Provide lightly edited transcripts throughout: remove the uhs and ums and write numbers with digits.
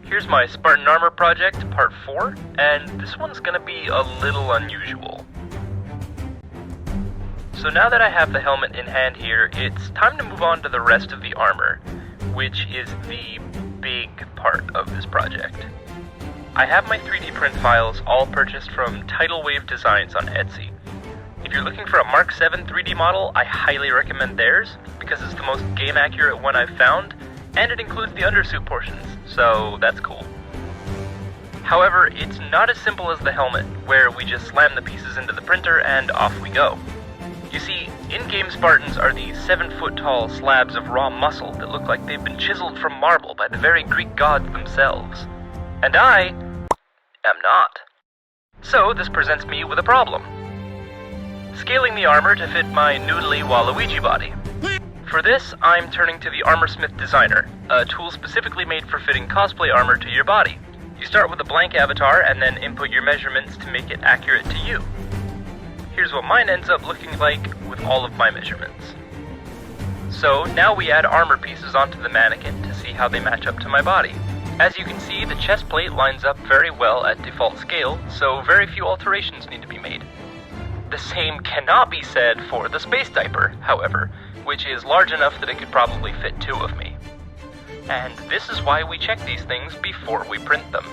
Here's my Spartan armor project, part 4, and this one's gonna be a little unusual. So now that I have the helmet in hand here, it's time to move on to the rest of the armor, which is the big part of this project. I have my 3D print files all purchased from Tidal Wave Designs on Etsy. If you're looking for a Mark 7 3D model, I highly recommend theirs, because it's the most game accurate one I've found, and it includes the undersuit portions, so that's cool. However, it's not as simple as the helmet, where we just slam the pieces into the printer and off we go. You see, in-game Spartans are these 7-foot-tall slabs of raw muscle that look like they've been chiseled from marble by the very Greek gods themselves. And I am not. So this presents me with a problem. Scaling the armor to fit my noodly Waluigi body. For this, I'm turning to the Armorsmith Designer, a tool specifically made for fitting cosplay armor to your body. You start with a blank avatar and then input your measurements to make it accurate to you. Here's what mine ends up looking like with all of my measurements. So now we add armor pieces onto the mannequin to see how they match up to my body. As you can see, the chest plate lines up very well at default scale, so very few alterations need to be made. The same cannot be said for the space diaper, however, which is large enough that it could probably fit 2 of me. And this is why we check these things before we print them.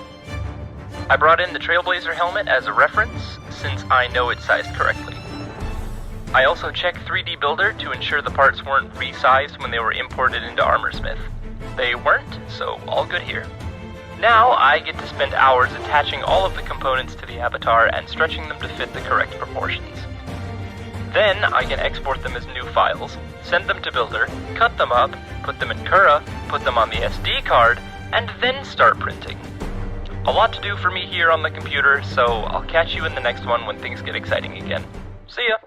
I brought in the Trailblazer helmet as a reference, since I know it's sized correctly. I also checked 3D Builder to ensure the parts weren't resized when they were imported into Armorsmith. They weren't, so all good here. Now I get to spend hours attaching all of the components to the avatar and stretching them to fit the correct proportions. Then I can export them as new files, send them to Builder, cut them up, put them in Cura, put them on the SD card, and then start printing. A lot to do for me here on the computer, so I'll catch you in the next one when things get exciting again. See ya!